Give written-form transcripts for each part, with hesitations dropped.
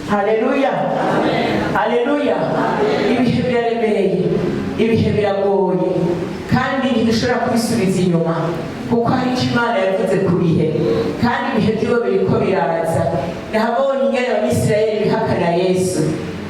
Haleluya, haleluya. Ibihe biraremereye, ibihe biragoye, kandi ntidushobora kubisubiza inyuma kuko hari icyo Imana yavuze ku bihe, kandi ibihe by'uwo biriko biraza. Nahabonye ingene Abisirayeli bihakana Yesu.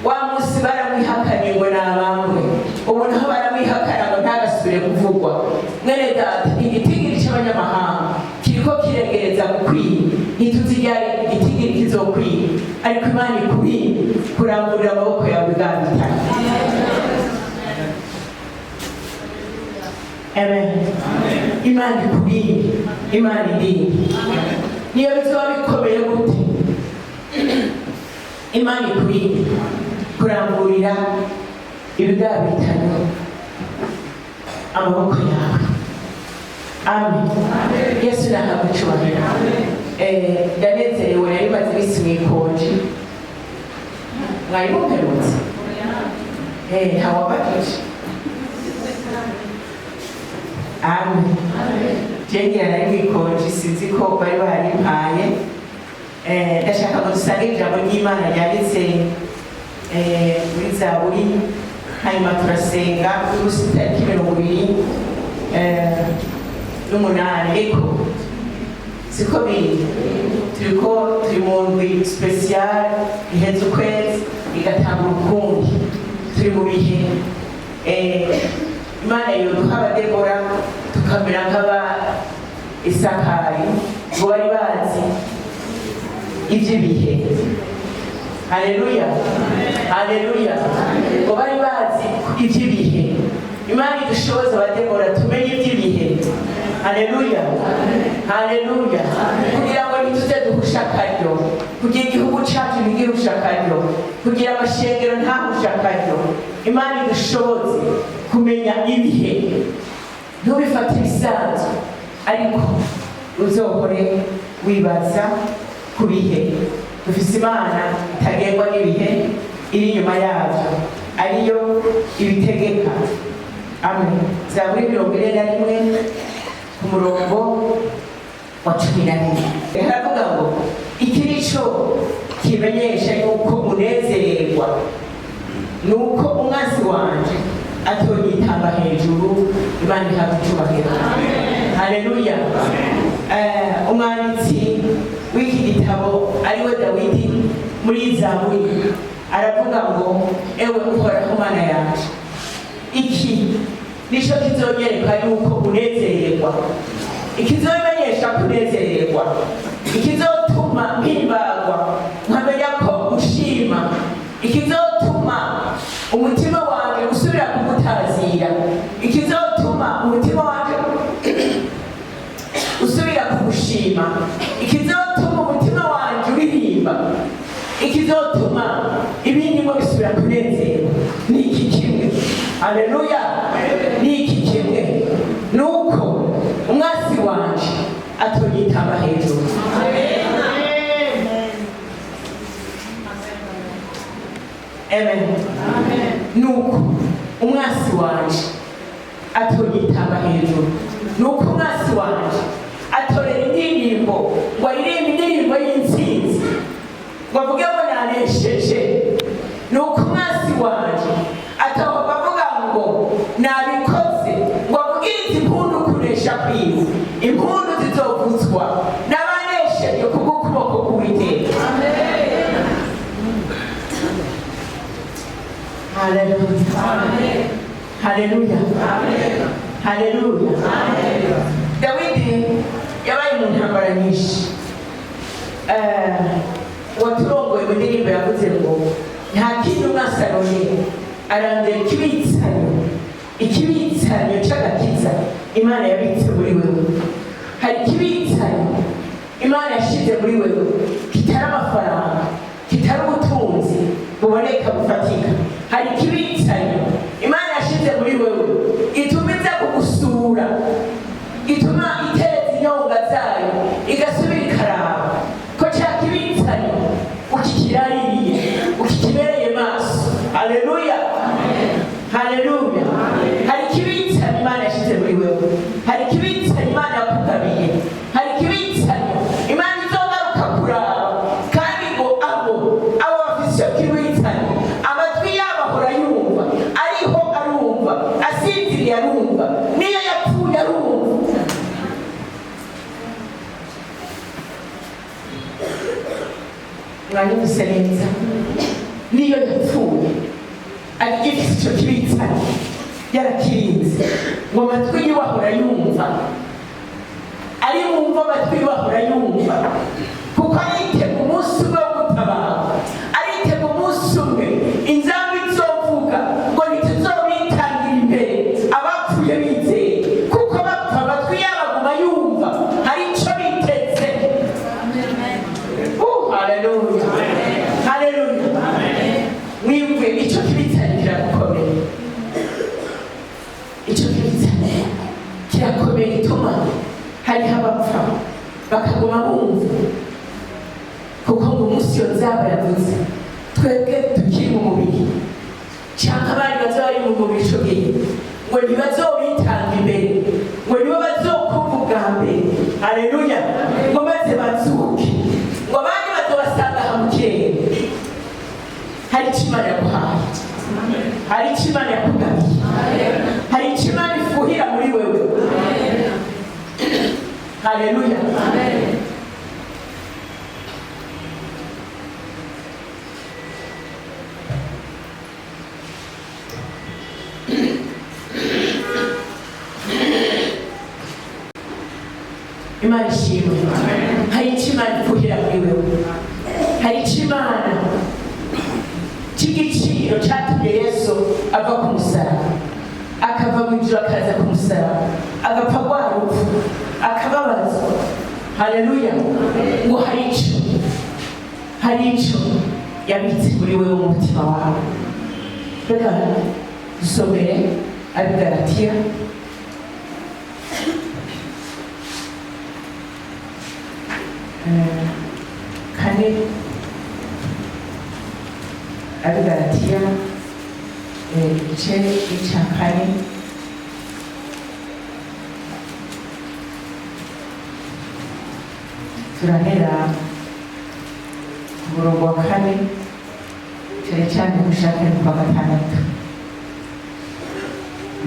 Wa munsi baramwihakanye ngo nabambwe, ubu naho baramwihakana ngo ntagasubire kuvugwa. Mwene data, igitigiri cy'abanyamahanga kiriko kiregereza gukwiye, ntituziryare igitigiri kizokwiye, ariko Imana ikwiye kurangurira amaboko yawe ibigabitanyo. Amen. Imana ikwiye, Imana idini. Niyo bizoba bikomeye gute, Imana ikwiye kurangurira ibigabitanyo amaboko yawe. Amen. Yesu nahabwa icyubahiro. Ndanezerewe, nari maze iminsi mwikonje. Mwari mumperutse? Ntawabajije. Amen. Jengira nari mwikonje, sinzi ko bari barimpaye. Ndashaka ngo dusange ijambo ry'Imana ryanditse muri Zaburi, hanyuma turasenga urusi tariki 28. Ariko siko biri, turi mu ndwi special iheze ukwezi igatanga urukundi. Turi mu bihe Imana yoduha abadebora tukamera nk'aba Isakari ngo bari bazi iby'ibihe. Haleluya, haleluya. Ngo bari bazi iby'ibihe. Imana idushoboza abadebora tumenye iby'ibihe. Haleluya, haleluya. Kugira ngo ntituze duhusha akaryo, kugira igihugu cyacu ntigihusha akaryo, kugira amashengero ntahusha akaryo. Imana idushoboze kumenya ibihe, ntubifate ibisanzwe, ariko uzohore wibaza ku bihe. Dufise Imana itagengwa n'ibihe, iri inyuma yavyo, ariyo ibitegeka. Amen. Zaburi 41 ku murongo wa 14 haravuga ngo iki nico kimenyesha yuko munezererwa, nuko umwanzi wanje atonyitamba hejuru. Imana ihabwa icyubahiro. Haleluya. Umwanditsi w'iki gitabo ariwe Dawidi muri Zaburi aravuga ngo ewe uhoraho Mana yanje, iki nico kizonyereka yuko unezererwa, ikizomenyesha kunezererwa, ikizotuma mpimbagwa nkamenya ko ushima, ikizotuma umutima wanjye usubira kugutazira, ikizotuma umutima wanjye usubira kugushima, ikizotuma umutima wanjye uririmba, ikizotuma ibindi ngo bisubira kunezerwa. Ni iki kimwe. Haleluya. Ni iki kimwe, nuko umwasi wanje atonyitamba hejuru. Amen. Nuko umwasi wanje atonyitamba hejuru, nuko umwasi wanje atorera indirimbo, ngo aririmbe indirimbo y'intsinzi, ngo avuge ngo nanesheje. Nuko umwasi wanje atahova avuga ngo nabikoze, ngo avugirize impundu kunesha kwiwe. Impundu zizovutswa n'abanesheje kubw'ukuboko k'Uwiteka. Haleluya, haleluya, haleluya. Dawidi yabaye mu ntambara nyinshi. Waturongoye mu ndirimbo yavuze ngo nta kindi umwasi arondera, arondera ikibitsanyo cy'agakiza Imana yabitse muri wewe. Hari ikibitsanyo Imana yashize muri wewe, kitari amafaranga, kitari ubutunzi buboneka bufatika. Hari ikibitsanyo Imana yashize muri wewe, ituma iza kugusura, ituma itereza inyonga zayo igasubira ikaraba ko cya kibitsanyo ukikiraririye, ukikibereye maso. Haleluya, haleluya. Hari ikibitsanyo Imana yashize muri wewe, hari ikibitsanyo Imana yakugabiye, hari ikibitsanyo Imana izogaruka kuraba, kandi ngo abo bafise mwanyumvise neza niyo yapfuye agifite icyo kibitsanye yarakirinze ngo amatwi yiwe ahora yumva ari wumva amatwi yiwe ahora yumva kuko aritega umunsi umwe wo gutabara aritega umunsi umwe inzamba izovuga ngo ntituzobitangira imbere abapfuye bizeye kuko bapfa amatwi yabo aguma yumva hari icyo biteze. Haleluya haleluya. Mwimve icyo kibitsanye kirakomeye, icyo kibitsanye kirakomeye gituma hariho abapfa bakaguma bumva kuko ngo umunsi iyo nzaba yavuze twebwe tukiri mu mubiri cyangwa abandi bazaba bari mu mubiri icyo gihe ngo ntibazobitanga imbere ngo nibo bazokumva ubwa mbere. Haleluya. ngo maze bazuke ngo abandi bazobasanga aha mu kirere. hari icyo Imana yaguhaye, hari icyo Imana yakugabiye, hari icyo Imana ifuhira muri wewe. Haleluya. Imana ishimwe. hari icyo Imana ifuhira muri wewe, hari icyo Imana cy'igiciro cyatumye Yesu ava ku musaraba, akava mu ijuru akaza ku musaraba, agapfa rwa rupfu, akababazwa. Haleluya. ngo hari icyo yabitse muri wewe mu mutima wawe. Reka dusomere Abigalatiya kane, Abigalatiya igice cya kane turahera ku murongo wa kane cyane cyane gushaka kwa gatandatu.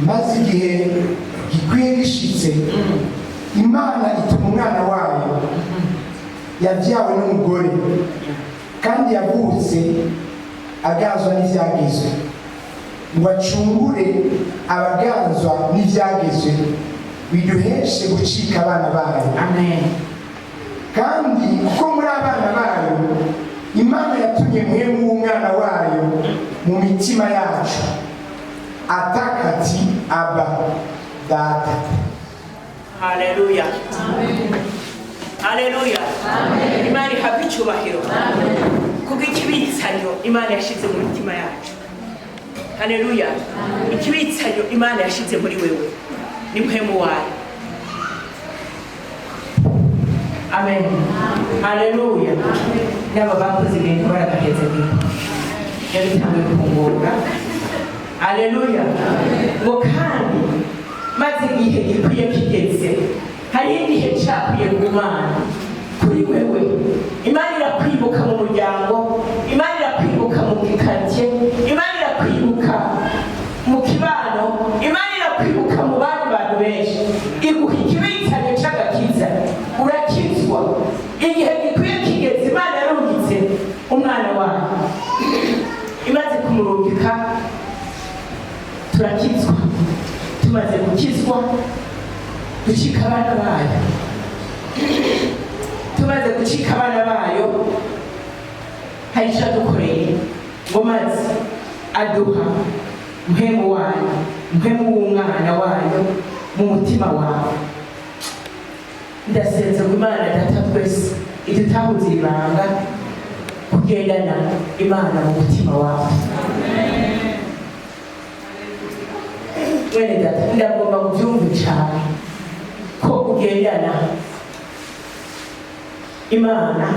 maze igihe gikwiye gishitse Imana ituma umwana wayo yabyawe n'umugore kandi yavutse agazwa n'ibyagezwe ngo acungure abagazwa n'ibyagezwe biduheshe gucika abana bayo. Amen. kandi kuko muri abana bayo Imana yatumye muhemu w'umwana wayo mu mitima yacu ataka ati aba data. Haleluya. Haleluya. Imana ihabwe icyubahiro kubwo ikibitsanyo Imana yashize mu mitima yacu. Haleluya. ikibitsanyo Imana yashize muri wewe ni muhemu wayo. Amen. Haleluya. N'aba bakoze ibintu baragaheze bino yabitangiye kungora. Haleluya. ngo kandi maze igihe gikwiye kigeze, hari igihe cyakwiye Imana kuri wewe. Imana irakwibuka mu muryango, Imana irakwibuka mu gikaritsiye, Imana irakwibuka mu kibano, Imana irakwibuka mu bandi bantu benshi, iguha ikibitsanyo cy'agakiza, urakizwa. igihe gikwiye kigeze Imana yarungitse umwana wayo, imaze kumurungika turakizwa. tumaze gukizwa ducika abana bayo. tumaze gucika abana bayo hari icyo adukoreye ngo maze aduha muhemu wayo, muhemu w'umwana wayo mu mutima wawe. ndasenze ngo Imana data twese idutahuze ibanga kugendana Imana mu mutima wawe. mwene data ndagomba kubyumva cyane ko ugendana Imana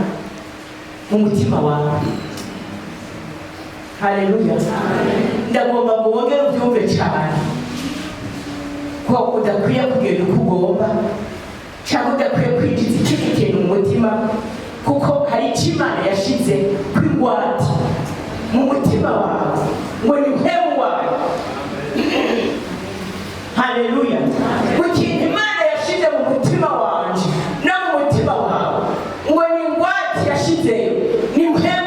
mu mutima wawe. Haleluya. ndagomba ngo wongere ubyumve cyane ko udakwiye kugenda uko ugomba cyangwa udakwiye kwinjiza ikindi kintu mu mutima, kuko hari icyo Imana yashize kw'ingwate mu mutima wawe ngo ni muhemu wawe. Haleluya. Kukintu Imana yashize mu mutima wanje no mu mutima wawe ngo ni ingwate yashizeyo ni muhemu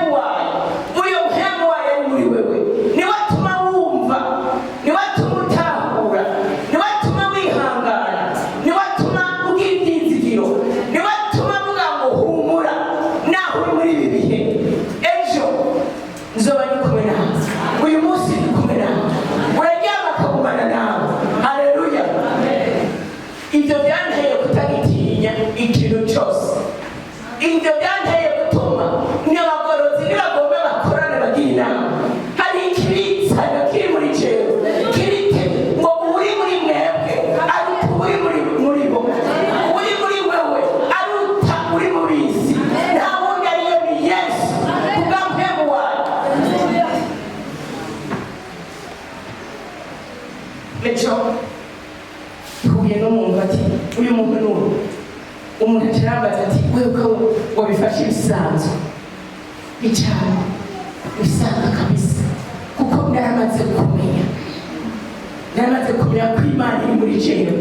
umuntu acarambaza ati wewe ko wabifashe ibisanzwe icyaro bisanga kabisa kuko naramaze kumenya ko Imana iri muri jewe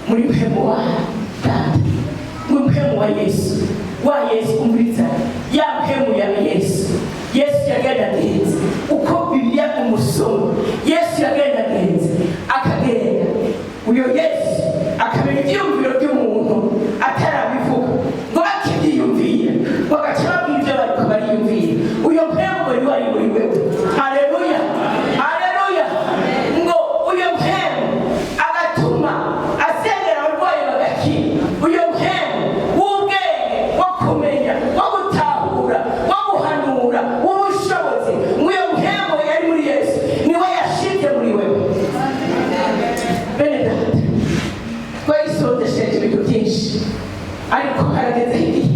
muri mpemu wa data muri mpemu wa Yesu umuriza ya mpemu ya Yesu yagenda agenze uko Bibiliya umusoma Yesu yagenda agenze akagenda uyo Yesu akamenya ibyiyumviro by'umuntu atarabivuga ngo bakibyiyumvire ngo agace babwira ibyo bariko bariyumvira uyo mpemu wari muri wewe. Haleluya, haleluya. Ngo uyo mpemu agatuma asengera abarwayi bagakira. Uyo mpemu w'ubwenge wo kumenya wo gutahura wo guhanura w'ubushobozi uyo mpemu yari muri Yesu niwe yashize muri wewe. Bene data twayisondesheje ibintu byinshi ariko harageze igihe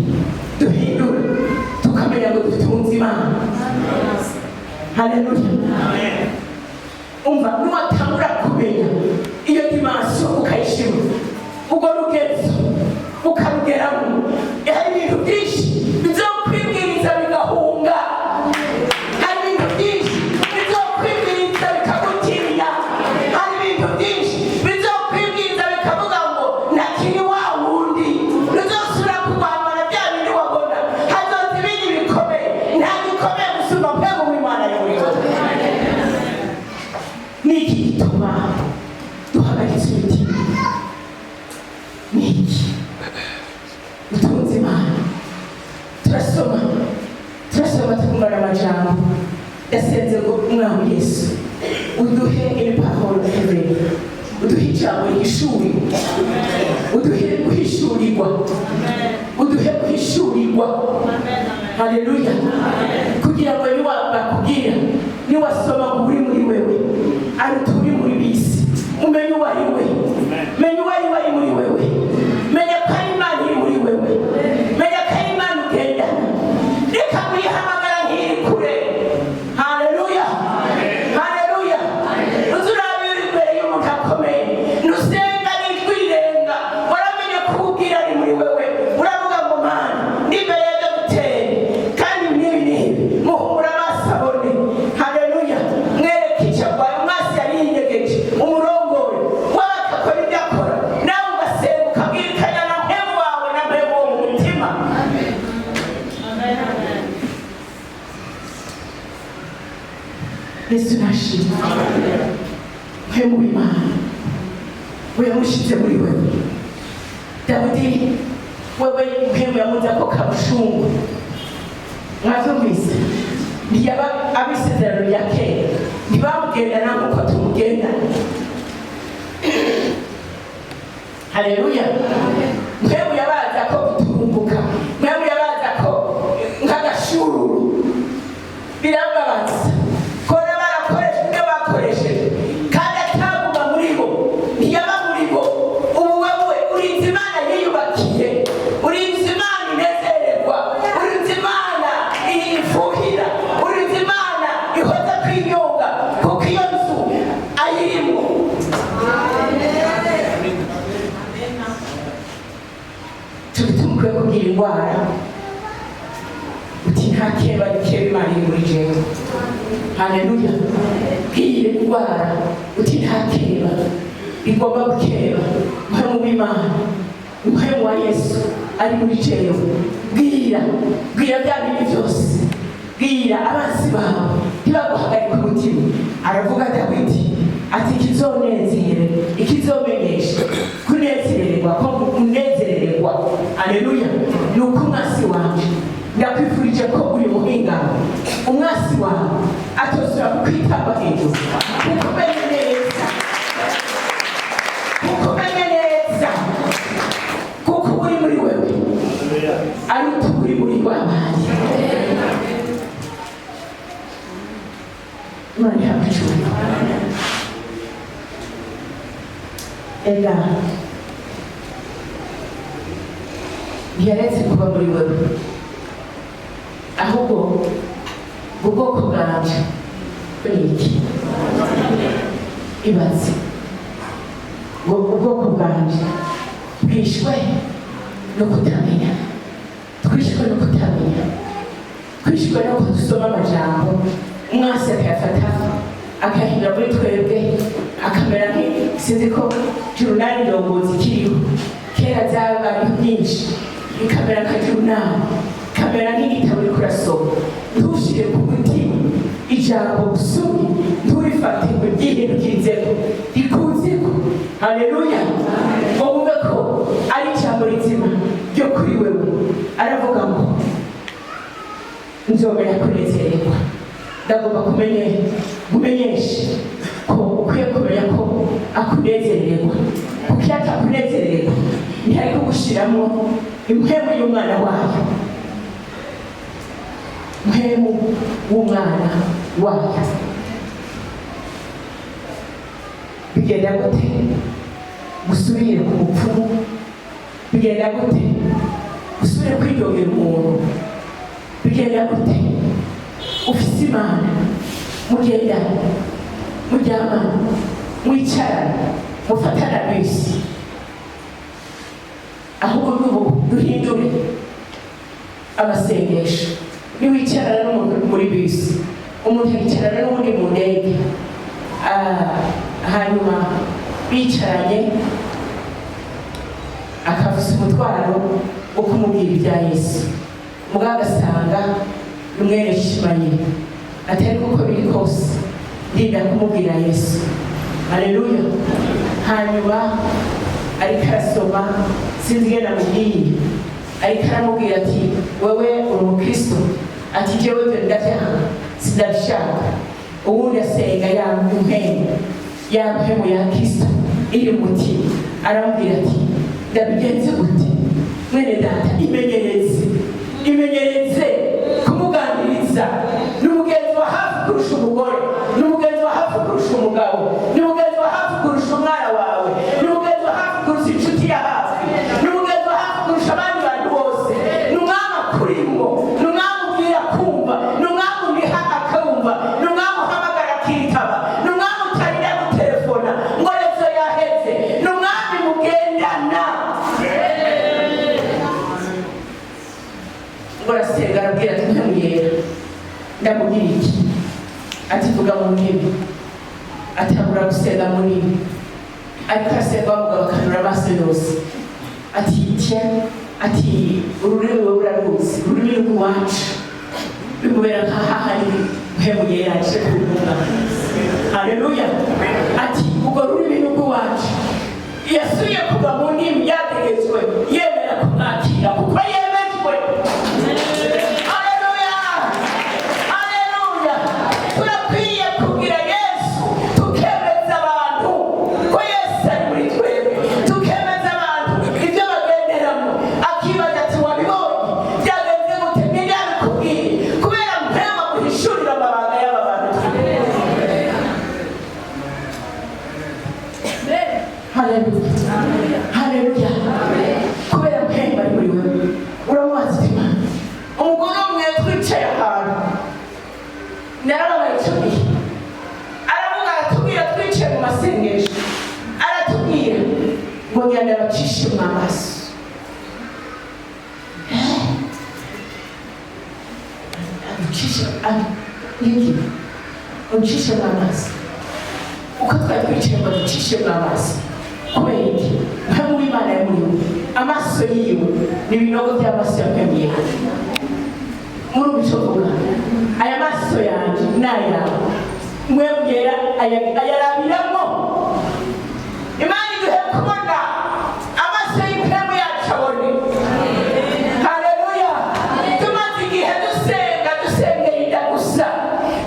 duhindura tukamenya ngo dutunze Imana. Haleluya. Umva nuwatangura kumenya iyo dimansiyo ukayishima ubwo rugezo ukarugeramo hari ibintu byinshi bizokwibwiriza bigahunga, hari ibintu byinshi bizokwibwiriza bikagutinya, hari ibintu byinshi bizokwibwiriza bikavuga ngo nakiri wa wundi ruzosubira kurwana na bya bindi wabona hazoza ibindi bikomeye nta gikomeye gusumba mpemu w'Imana yuriwe. Niki gituma duhagaritse imitima? Niki dutunze Imana? turasoma tukumara amajambo yasenze ngo umwami Yesu uduhe imipahoro heaven, uduhe ijambo ry'ishuri, uduhe guhishurirwa. Haleluya. Kugira ngo bakubwira niwasoma ngo uri muri wewe ari turi muri bisi umenye uwo ari we, menya uwo ari muri wewe, menya ko ari Imana iri muri wewe, menya ko ari Imana ugendana, reka kuyihamagara nkiri kure. Haleluya, haleluya. Uzurabira uri imbere y'umuntu akomeye nusenga n'ijwi rirenga waramenye ko ubwira ari muri wewe uravuga ngo Mana ndi imbere ya dogiteri kandi n'ibi muhumura amaso abone. Haleluya. Mwereke icyo arwaye amaso yari yinyegeje umurongore wakakora ibyo akora nawe ugasenga ukabwirikanya na mpemu wawe na mpemu wo mu mutima. Yesu nashimwe. Mpemu w'Imana we yamushize muri wewe. Dawidi wewe mpemu yamuze ako kabushungu mwavyumvise ntiyaba abisezerano rya kera ntibamugendana nk'uko tumugendana. Haleluya. Mpemu yabaza ko guturumbuka, mpemu yabaza ko nk'agashururu birababaza kora barakoresha ibyo bakoresheje kandi ataguma muri bo, ntiyaba muri bo. Ubu wewe urinze Imana yiyubakiye, urinze Imana inezererwa, urinze Imana ifuhira, urinze Imana ihoza kwinyonga kuko iyo nzu ayirimo. Tumukuye kugira indwara uti nta keba gikeba Imana iri muri jewe. Haleluya. Bwire indwara uti nta keba igomba gukeba mpemu w'Imana, mpemu wa Yesu ari muri jewe. Bwira bya bintu byose, bwira abansi bawe ntibaguhagarike umutima. Aravuga Dawidi ati ikizomenyesha kunezererwa ko unezererwa. Haleluya. Ni uko umwasi wanje ndakwifurije ko uri muhingamo umwasi wawe atosura kukwitaba hejuru kukumenye neza, kuko uri muri wewe ari uturi muri rw'abandi. Imana yamucunga. Ega ntiyaretse kuba muri wewe ahubwo ubwoko bwanje iki ibaze ubwoko bwanje twishwe no kutamenya, twishwe no kutamenya, twishwe no kudusoma amajambo umwasi akayafata akayahindura muri twebwe akamera sinzi ko jurunali ndongozi kiriho kera zabaye nyinshi ikamera nka jurunali, kamera nk'igitabo uriko urasoma ntushire ku mutima ijambo usomye nturifate ngo ryihindukirizeho rikuzeko. Haleluya! Wowe ko ari ijambo rizima ryo kuri wewe. Aravuga ngo nzobera kunezererwa. Ndagomba kumenyesha ko ukwiye kumenya ko akunezererwa, kuko iyo atakunezererwa ntihari kugushiramo impwemu y'umwana wayo, impwemu w'umwana wayo. Bigenda gute gusubire ku mupfumu? Bigenda gute gusubire kwidogera umuntu? Bigenda gute ufise Imana mugendana muryamana mwicarana mufatana bisi? Ahubwo n'ubu duhindure amasengesho. Niwicarana n'umuntu muri bisi, umuntu yicarana n'undi mu ndege, hanyuma bicaranye akavuza umutwaro wo kumubwira ibya Yesu, mugabo agasanga umwereshimanye atari kuko biri kose ndinda kumubwira Yesu. Haleluya! Hanyuma ariko arasoma sinzi ingene amubwiye, ariko aramubwira ati wewe uri umukristo, ati jewe ibyo ndavyaha sindabishaka. Uwundi asenga yampemu ya Kristo iri mutima, aramubwira ati ndabigenze gute? Mwene data, imenyereze kumuganiriza. N'umugenzi wa hafi kurusha umugore, n'umugenzi wa hafi kurusha umugabo, n'umugenzi wa hafi kurusha umwana wawe, n'umugenzi wa hafi kurusha inshuti ya hafi, n'umugenzi wa hafi kurusha abandi bantu bose. N'umwami akurimwo, n'umwami ubwira kumva, n'umwami uniha akumva, n'umwami uhamagara akitaba, n'umwami utarira gutelefona ngo rezo yaheze, n'umwami mugendana. Ngo arasenga arabwira ati ntamuyera, ndamubwira iki? Ati vuga mu ndimi. Atangura gusenga mu ndimi, ariko arasenga umugabo akanura amaso yose. Ati tya, ati ururimi wewe uraruzi, ururimi rw'iwacu bimubera nk'ahahari mpemu yera aje kuvuga. Haleluya! Ati ubwo rurimi rw'iwacu yasuye kuva mu ndimi yategetswe yemera kumwakira kuko yemejwe. Haleluya! Haleluya! Turakwiye kugira Yesu, tukemeza abantu ko Yesu ari muri twebwe, tukemeza abantu ibyo bagenderamo. Akibaza ati wabibonye byagenze gute? Ninde yabikubwiye? Kubera mpema guhishurira amabanga y'aba bantu. Haleluya! Haleluya! Kubera mpema ari muri wewe. Uramubaza ati umugore umwe twicaye ahantu narababaye cyane, aravuga aratubwira twicaye mu masengesho, aratubwira ngo ngenda bacishe mu amaso. Ucishe mu amaso uko twari twicaye ngo ducishe mu amaso. Kubera iki? Mpemu w'Imana yamuriwe, amaso yiwe ni ibinogo by'amaso yakwemeye. Muri ubicovuga aya maso yanjye n'ayawe mwebwera ayarabiramo. Imana iduhe kubona amaso y'impemu yacu abone. Haleluya! Tumaze igihe dusengera inda gusa,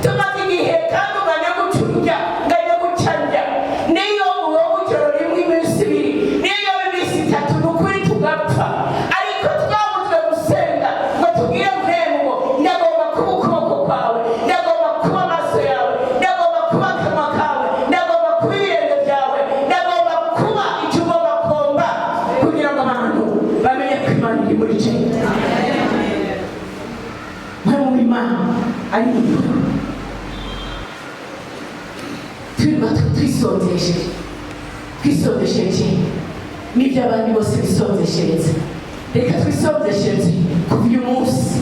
tumaze igihe kandi ugane gucurya ngane gucanja, niyo uwo ijoro rimwe iminsi ibiri, niyo iminsi itatu n'ukuri tugapfa. Ariko twabuzwe gusenga ngo tubwire mpemu ngo ndagomba kuba ukuboko kwawe, ndagomba kuba amaso yawe, ndagomba kuba akanwa kawe, ndagomba kuba ibirenge byawe, ndagomba kuba icyo ugomba komba, kugira ngo abantu bamenye ko Imana iri muri cyo. Mpemu w'Imana ari mu gihugu, twisondesheje n'ibyo abandi bose bisonzeshereza. Reka twisonzeshereze kuva uyu munsi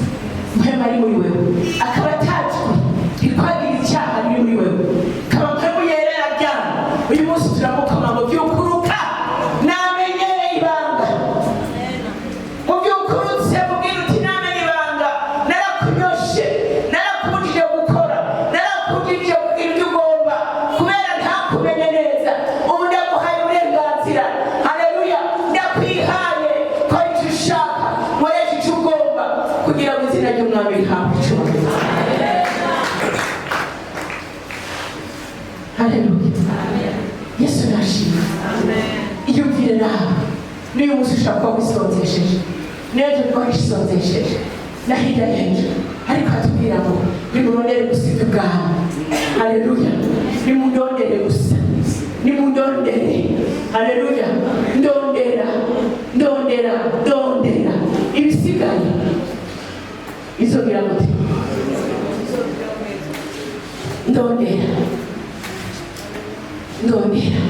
mpema ari muri wewe, akaba atajwe ntitwagira icyaha riri muri wewe, kaba mpemu yerera byana. Uyu munsi turamukoma ngo byukuruka namenye ibanga, mu byukurutse mubwira uti namenye ibanga, narakunyoshe, narakubujije gukora, narakubujije kugira ibyo ugomba kubera ntakumenye neza. Ubu ndaguhaye uburenganzira, haleluya, ndakwihaye ko icyo ushaka nkoresha icyo ugomba kugira ngo izina ry'umwami rihabwe icyubahiro. Haleluya, Yesu nashimwe. Iyumvire nawe n'uyu munsi ushaka kuba wisonzesheje, n'ejo kuba wisonzesheje na hirya y'ejo, ariko atubwira ngo nimurondere gusa ibyo ubwami. Haleluya, nimundondere gusa, nimundondere. Haleluya, ndondera, ndondera, ndondera. Ibisigaye izobwira gute? Ndondera, ndondera.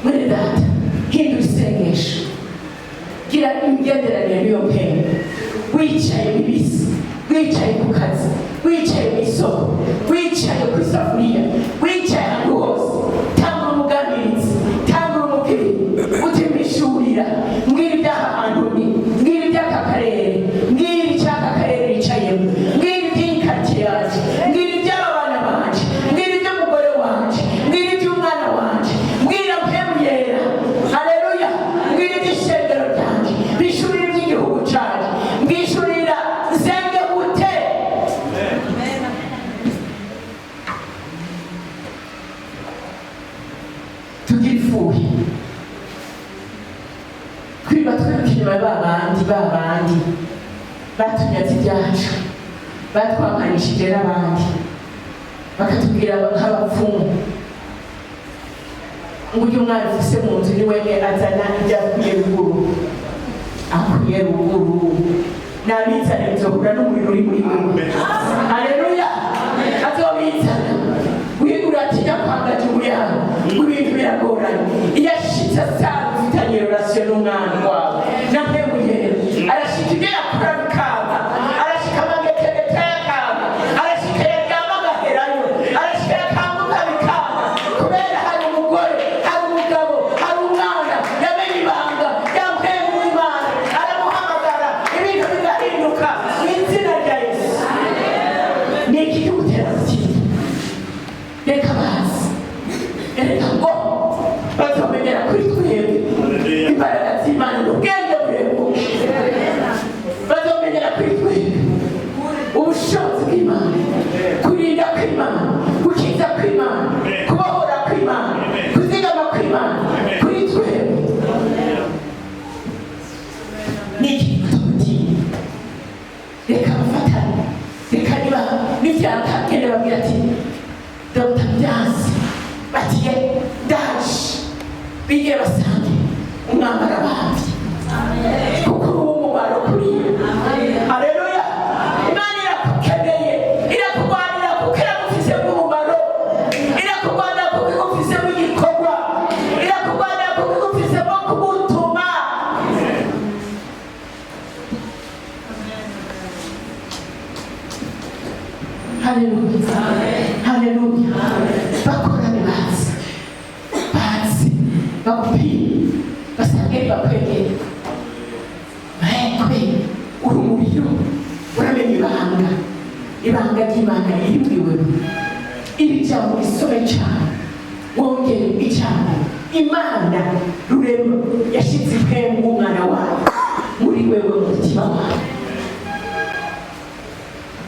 Mwene data, hindura isengesho, gira imigenderanire n'iyo mpemu. Wicaye mu bisi, wicaye ku kazi, wicaye mu isoko, wicaye ku isafuriya, wicaye ahantu hose, tangura umuganirizi, tangura umubwire, utimishurira, mbwira ibyaha ahantu ni, mbwira iby'aka karere, mbwira icy'aka karere yicayemo, mbwira iby'ikaritsiye yanjye, mbwira iby'abana banje, mbwira iby'umugore wanje, mbwira iby'umwana wanje, mbwira mpemu yera. Haleluya, mbwira iby'ishengero ryanjye, bishurira iby'igihugu cyanjye, mbwishurira nsenge gute. Tugira ifuhe kwiba twiruka inyuma babandi batunyaze ibyacu, batwamanishije n'abandi, bakatubwira nk'abapfumu ngo uyu mwana ufise mu nzu ni wewe azana ibyo akwiye ruguru, akwiye ruguru, n'abizana bizohura n'umuriro uri muri wewe. Haleluya, azobizana. Uratinya kwangaje umuryango, ibintu biragoranye. Iyo ashitse asanga ufitanye relation n'umwana wawe na mpemu yera, arashika ibyo yakora bikaba, arashika amagetegete yakaba, arashika yaryama agaherayo, arashika yakanguka bikaba, kubera hari umugore, hari umugabo, hari umwana yamenye ibanga ya mpemu w'Imana, aramuhamagara ibintu bigahinduka mu izina rya Yesu. Ni iki gutera gutinya? Reka bazi, reka ngo bazomenyera kuri twebwe imbaraga z'Imana n'ubwenge burebure, bazomenyera kuri twebwe ubushobozi bw'Imana, kurinda kw'Imana, gukiza kw'Imana, kubohora kw'Imana, kuzigama kw'Imana kuri twebwe. Ni iki tutinya? Reka bafatane, reka niba n'ivyaka genda babwira ati Dr. Byansi batiye ndaje, bigiye basange umwambaro abambye kuko uri uw'umumaro kuri yo. Haleluya, Imana irakukeneye, irakurwanira kuko iragufisemo umumaro, irakurwanira kuko igufisemo igikorwa, irakurwanira kuko igufisemo kumutuma. Haleluya, haleluya. Bakorane bazi, bazi, bakupime, basange bakwegere. Kwe urumuriro, uramenya ibanga, ibanga ry'Imana riri muri wewe. Iri jambo risome cyane, wongere icyane. Imana rurema yashize mpemu w'umwana wawe muri wewe mu mutima wawe.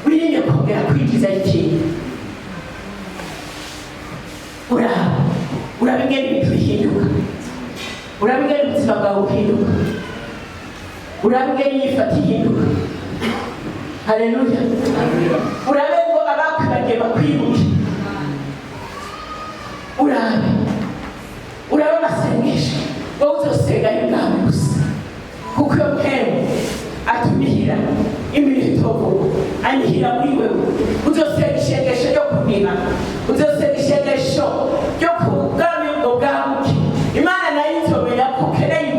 Wirinde kongera kwigiza ikintu. Urabingene ibintu bihinduka, urabingene ubuzima bwawe buhinduka, urabingene inyifata ihinduka. Haleluya, urabe ngo abakwibagiye bakwibuke, urabe amasengesho wowe uzosenga y'ubwami gusa, kuko iyo mpemu atumihira imiritovu, anihira muri wewe. Uzosenga ishengesho ryo kunima, uzosenga ishengesho ryo kubwami ubwo bwabuke. Imana nayo izomenya ko ukeneye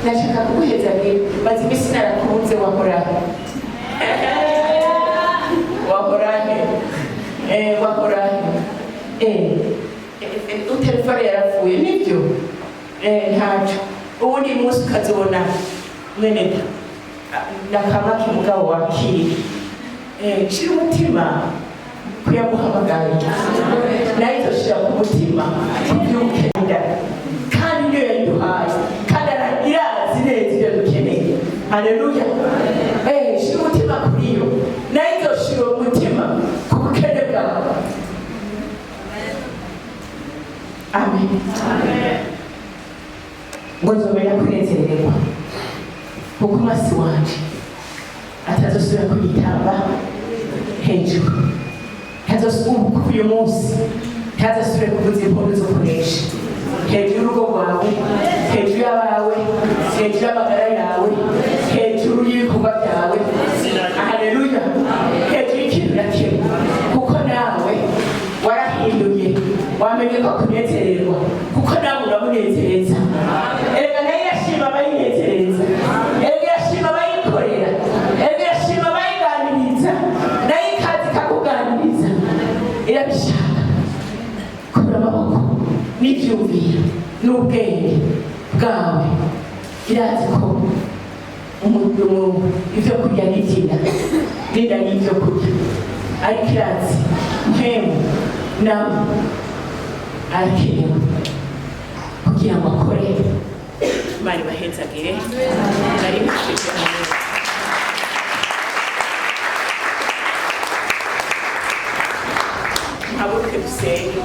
ndashaka kuguheza rero maze iminsi narakunze wahorahe wahorahe utelefone yarapfuye nibyo ntacyo ubundi munsi ukazibona mwene nakamake mugabo wakiri shira umutima kuyamuhamagaye nayo izoshira ku mutima kubyumukenda kandi niyo yaduhaye kandi irazi neza ibyo dukeneye. Haleluya. Shira umutima kuri yo nayo izoshira umutima ku bukene bwawe. Amen. Ngo nzobera kunezererwa kuko umwasi wanje atazosubira kuyitamba hejuru, ntazosubira uyu munsi, ntazosubira kuvuza impundu zo kunesha hejuru y'urugo rwawe, hejuru y'abawe, hejuru y'amagara yawe, hejuru y'ibikorwa byawe. Haleluya. Hejuru y'ikintu na kimwe, kuko nawe warahinduye, wamenye ko kunezererwa kuko nawe uramunezereza. Erega nayo irashima abayinezereza, erega irashima abayikorera, erega irashima abayiganiriza, nayo ikaza ikakuganiriza. Irabishaka kubura amaboko n'ibyumviro n'ubwenge bwawe. Irazi ko ibyo kurya n'ibyina n'inda n'ibyo kurya, ariko irazi mpemu nawe arakenewe kugira ngo akore. Imana ibahezagire. Nari bishije habuke dusenge.